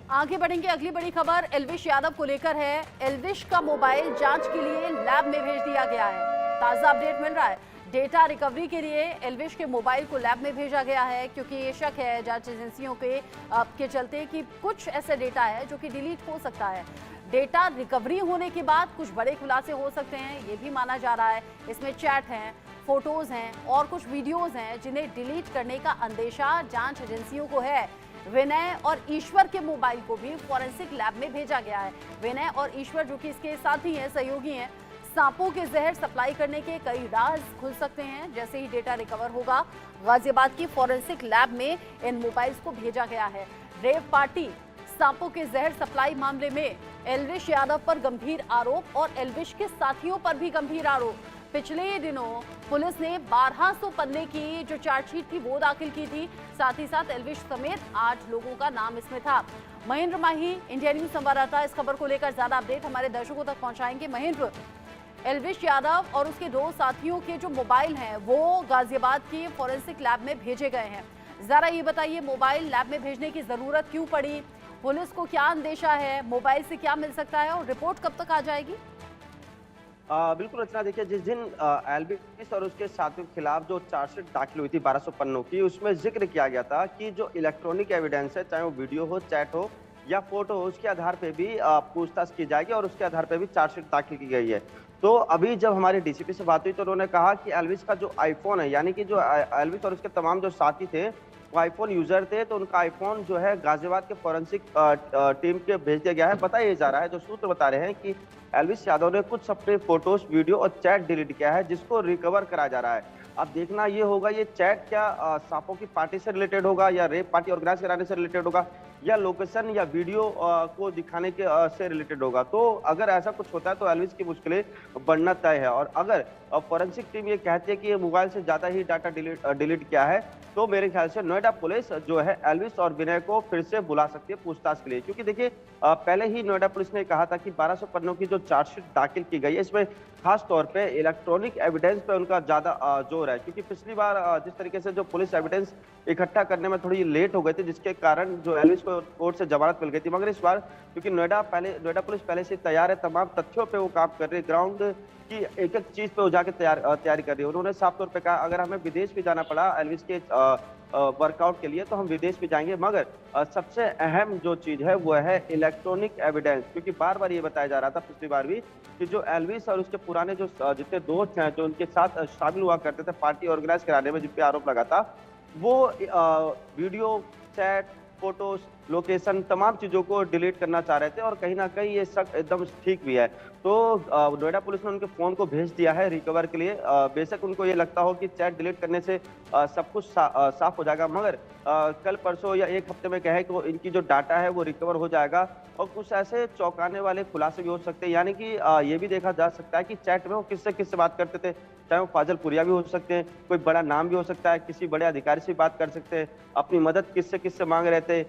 आगे बढ़ेंगे। अगली बड़ी खबर एल्विश यादव को लेकर है। एल्विश का मोबाइल जांच के लिए लैब में भेज दिया गया है। ताजा अपडेट मिल रहा है। डेटा रिकवरी के लिए एल्विश के मोबाइल को लैब में भेजा गया है, क्योंकि ये शक है जांच एजेंसियों के चलते कि कुछ ऐसे डेटा है जो कि डिलीट हो सकता है। डेटा रिकवरी होने के बाद कुछ बड़े खुलासे हो सकते हैं, ये भी माना जा रहा है। इसमें चैट हैं, फोटोज हैं और कुछ वीडियोज हैं जिन्हें डिलीट करने का अंदेशा जांच एजेंसियों को है। विनय और ईश्वर के मोबाइल को भी फॉरेंसिक लैब में भेजा गया है। विनय और ईश्वर जो कि इसके साथी हैं, सहयोगी हैं, सांपों के जहर सप्लाई करने के कई राज खुल सकते हैं। जैसे ही डेटा रिकवर होगा, गाजियाबाद की फॉरेंसिक लैब में इन मोबाइल्स को भेजा गया है। रेव पार्टी सांपों के जहर सप्लाई मामले में एल्विश यादव पर गंभीर आरोप और एल्विश के साथियों पर भी गंभीर आरोप। पिछले दिनों पुलिस ने 1200 पन्ने की जो चार्जशीट थी वो दाखिल की थी। साथ ही साथ एल्विश समेत 8 लोगों का नाम इसमें था। महेंद्र माही, इंडिया न्यूज संवाददाता, इस खबर को लेकर ज्यादा अपडेट हमारे दर्शकों तक पहुंचाएंगे। महेंद्र, एल्विश यादव और उसके 2 साथियों के जो मोबाइल हैं वो गाजियाबाद की फॉरेंसिक लैब में भेजे गए हैं। जरा ये बताइए, मोबाइल लैब में भेजने की जरूरत क्यों पड़ी? पुलिस को क्या अंदेशा है? मोबाइल से क्या मिल सकता है और रिपोर्ट कब तक आ जाएगी? बिल्कुल रचना, देखिए जिस दिन एल्विश और उसके साथियों के खिलाफ जो चार्जशीट दाखिल हुई थी 1200 पन्नों की, उसमें जिक्र किया गया था कि जो इलेक्ट्रॉनिक एविडेंस है, चाहे वो वीडियो हो, चैट हो या फोटो हो, उसके आधार पे भी पूछताछ की जाएगी और उसके आधार पे भी चार्जशीट दाखिल की गई है। तो अभी जब हमारे डीसीपी से बात हुई तो उन्होंने कहा कि एल्विश का जो आईफोन है, यानी कि जो एल्विश और उसके तमाम जो साथी थे वो आईफोन यूजर थे, तो उनका आईफोन जो है गाजियाबाद के फॉरेंसिक टीम के भेज दिया गया है। बताया जा रहा है, जो सूत्र बता रहे हैं कि एल्विश यादव ने कुछ अपने फोटोज, वीडियो और चैट डिलीट किया है, जिसको रिकवर कराया जा रहा है। अब देखना ये होगा ये चैट क्या सांपों की पार्टी से रिलेटेड होगा या रेप पार्टी ऑर्गेनाइज कराने से रिलेटेड होगा या लोकेशन या वीडियो को दिखाने के से रिलेटेड होगा। तो अगर ऐसा कुछ होता है तो एल्विश की मुश्किलें बढ़ना तय है। और अगर फॉरेंसिक टीम ये कहती है कि ये मोबाइल से ज्यादा ही डाटा डिलीट किया है, तो मेरे ख्याल से नोएडा पुलिस जो है एल्विश और विनय को फिर से बुला सकती है पूछताछ के लिए। क्योंकि देखिए पहले ही नोएडा पुलिस ने कहा था कि 1200 पन्नों की जो चार्जशीट दाखिल की गई है, इसमें खास तौर पे इलेक्ट्रॉनिक एविडेंस पे उनका ज्यादा जोर है। क्योंकि पिछली बार जिस तरीके से जो पुलिस एविडेंस इकट्ठा करने में थोड़ी लेट हो गए थे, जिसके कारण जो एल्विश को कोर्ट से जमानत मिल गई थी, मगर इस बार क्योंकि नोएडा पुलिस पहले से तैयार है, तमाम तथ्यों पे वो काम कर रही है, ग्राउंड की एक एक चीज पे वो जाके तैयारी कर रही है। उन्होंने साफ तौर पे कहा अगर हमें विदेश भी जाना पड़ा एल्विश के वर्कआउट के लिए तो हम विदेश भी जाएंगे, मगर सबसे अहम जो चीज है वो है इलेक्ट्रॉनिक एविडेंस। क्योंकि बार बार ये बताया जा रहा था पिछली बार भी कि जो एल्विश और उसके पुराने जो जितने दोस्त हैं जो उनके साथ शामिल हुआ करते थे पार्टी ऑर्गेनाइज कराने में, जिन पे आरोप लगा था, वो वीडियो, चैट, फोटोज, लोकेशन, तमाम चीजों को डिलीट करना चाह रहे थे और कहीं ना कहीं ये शक एकदम ठीक भी है। तो नोएडा पुलिस ने उनके फोन को भेज दिया है रिकवर के लिए। बेशक उनको ये लगता हो कि चैट डिलीट करने से सब कुछ साफ हो जाएगा, मगर कल परसों या एक हफ्ते में कहे कि इनकी जो डाटा है वो रिकवर हो जाएगा और कुछ ऐसे चौंकाने वाले खुलासे भी हो सकते हैं। यानी कि ये भी देखा जा सकता है कि चैट में वो किससे बात करते थे, चाहे वो फाजलपुरिया भी हो सकते हैं, कोई बड़ा नाम भी हो सकता है, किसी बड़े अधिकारी से बात कर सकते हैं, अपनी मदद किससे मांग रहे थे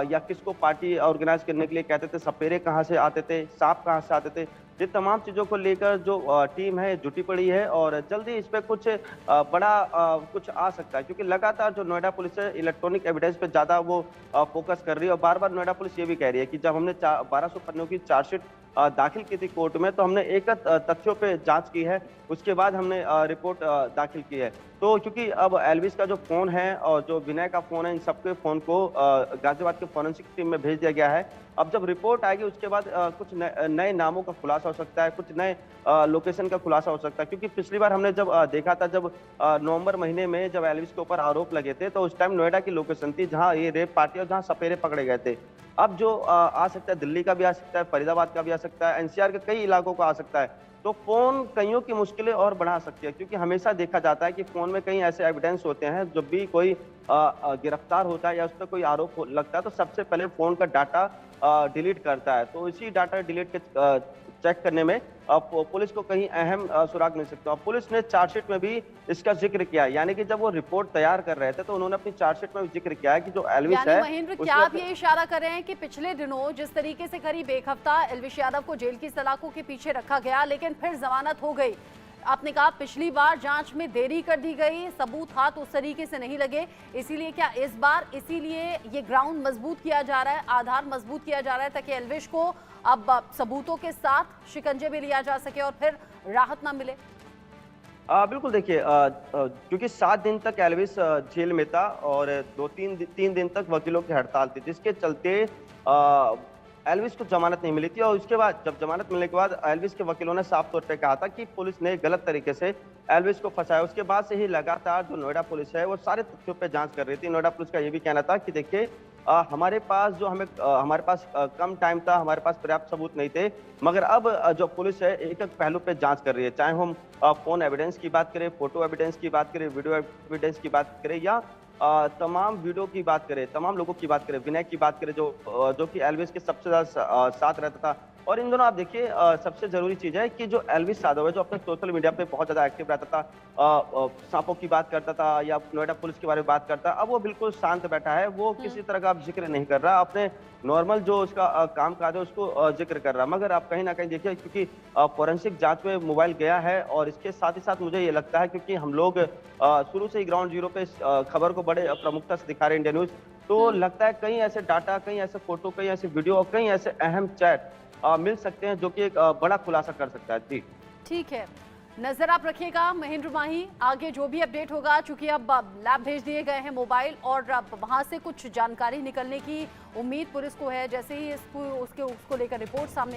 या किसको पार्टी ऑर्गेनाइज करने के लिए कहते थे, सपेरे कहाँ से आते थे, सांप कहाँ से आते थे। ये तमाम चीजों को लेकर जो टीम है जुटी पड़ी है और जल्दी इस पे कुछ बड़ा कुछ आ सकता है। क्योंकि लगातार जो नोएडा पुलिस है इलेक्ट्रॉनिक एविडेंस पे ज्यादा वो फोकस कर रही है और बार बार नोएडा पुलिस ये भी कह रही है कि जब हमने 1200 पन्नों की चार्जशीट दाखिल की थी कोर्ट में, तो हमने एक तथ्यों पे जांच की है, उसके बाद हमने रिपोर्ट दाखिल की है। तो क्योंकि अब एल्विश का जो फोन है और जो विनय का फोन है, इन सबके फोन को गाजियाबाद के फॉरेंसिक टीम में भेज दिया गया है। अब जब रिपोर्ट आएगी उसके बाद कुछ नए नामों का खुलासा हो सकता है, कुछ नए लोकेशन का खुलासा हो सकता है। क्योंकि पिछली बार हमने जब देखा था, जब नवंबर महीने में जब एल्विश के ऊपर आरोप लगे थे, तो उस टाइम नोएडा की लोकेशन थी जहाँ ये रेप पार्टी और जहाँ सपेरे पकड़े गए थे। अब जो आ सकता है दिल्ली का भी आ सकता है, फरीदाबाद का भी आ सकता है, एनसीआर के कई इलाकों का आ सकता है। तो फोन कईयों की मुश्किलें और बढ़ा सकती है। क्योंकि हमेशा देखा जाता है कि फोन में कई ऐसे एविडेंस होते हैं, जब भी कोई गिरफ्तार होता है या उस पर कोई आरोप लगता है तो सबसे पहले फोन का डाटा डिलीट करता है। तो इसी डाटा डिलीट के चेक करने में पुलिस को कहीं अहम सुराग मिल सकता है। पुलिस ने चार्जशीट में भी इसका जिक्र किया है, यानी कि जब वो रिपोर्ट तैयार कर रहे थे तो उन्होंने अपनी चार्जशीट में भी जिक्र किया है कि जो एल्विश है। महेंद्र, क्या आप ये इशारा कर रहे हैं कि पिछले दिनों जिस तरीके से करीब एक हफ्ता एल्विश यादव को जेल की सलाखों के पीछे रखा गया, लेकिन फिर जमानत हो गई, आपने कहा पिछली बार जांच में देरी कर दी गई, सबूत हाथ उस तरीके से नहीं लगे, इसीलिए क्या इस बार इसीलिए ये ग्राउंड मजबूत किया जा रहा है, आधार मजबूत किया जा रहा है ताकि एल्विश को अब सबूतों के साथ शिकंजे में लिया जा सके और फिर राहत ना मिले? बिल्कुल देखिए, क्योंकि 7 दिन तक एल्विस जेल में था और 3 दिन तक वकीलों की हड़ताल थी, जिसके चलते एल्विस को जमानत नहीं मिली थी। और उसके बाद जब जमानत मिलने के बाद एल्विस के वकीलों ने साफ तौर पे कहा था कि पुलिस ने गलत तरीके से एल्विस को फंसाया। उसके बाद से ही लगातार जो नोएडा पुलिस है वो सारे तथ्यों पे जांच कर रही थी। नोएडा पुलिस का ये भी कहना था कि देखिए, हमारे पास कम टाइम था, हमारे पास पर्याप्त सबूत नहीं थे, मगर अब जो पुलिस है एक एक पहलू पे जांच कर रही है, चाहे हम फोन एविडेंस की बात करें, फोटो एविडेंस की बात करें, वीडियो एविडेंस की बात करें, या तमाम वीडियो की बात करें, तमाम लोगों की बात करें, विनय की बात करें जो कि एल्विस के सबसे ज्यादा साथ रहता था। और इन दोनों आप देखिए, सबसे जरूरी चीज है कि जो एल्विस यादव है जो अपने सोशल मीडिया पे बहुत ज्यादा एक्टिव रहता था, सांपों की बात करता था या नोएडा पुलिस के बारे में बात करता, अब वो बिल्कुल शांत बैठा है, वो किसी तरह का अब जिक्र नहीं कर रहा, अपने नॉर्मल जो उसका काम काज है उसको जिक्र कर रहा। मगर आप कहीं ना कहीं देखिए, क्योंकि फोरेंसिक जांच में मोबाइल गया है और इसके साथ ही साथ मुझे ये लगता है, क्योंकि हम लोग शुरू से ही ग्राउंड जीरो पे इस खबर को बड़े प्रमुखता से दिखा रहे हैं इंडिया न्यूज, तो लगता है कहीं ऐसे डाटा, कहीं ऐसे फोटो, कहीं ऐसे वीडियो और कहीं ऐसे अहम चैट मिल सकते हैं जो कि एक बड़ा खुलासा कर सकता है। जी ठीक है, नजर आप रखिएगा महेंद्र माही, आगे जो भी अपडेट होगा, चूंकि अब लैब भेज दिए गए हैं मोबाइल और अब वहां से कुछ जानकारी निकलने की उम्मीद पुलिस को है। जैसे ही उसको लेकर रिपोर्ट सामने आए